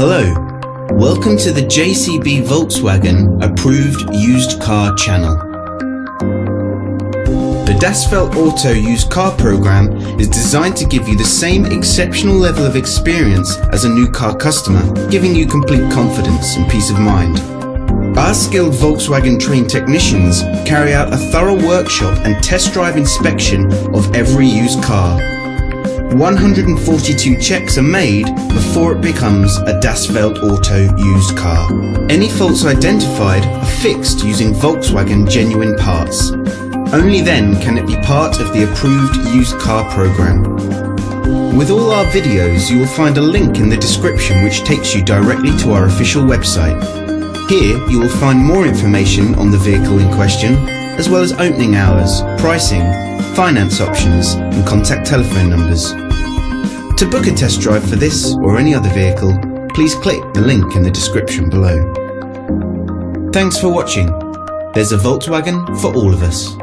Hello, welcome to the JCB Volkswagen approved used car channel. The Das Feld Auto used car program is designed to give you the same exceptional level of experience as a new car customer, giving you complete confidence and peace of mind. Our skilled Volkswagen trained technicians carry out a thorough workshop and test drive inspection of every used car. 142 checks are made before it becomes a Das Feld Auto used car. Any faults identified are fixed using Volkswagen genuine parts. Only then can it be part of the approved used car program. With all our videos, you will find a link in the description which takes you directly to our official website. Here you will find more information on the vehicle in question, as well as opening hours, pricing, finance options and contact telephone numbers. To book a test drive for this or any other vehicle, please click the link in the description below. Thanks for watching. There's a Volkswagen for all of us.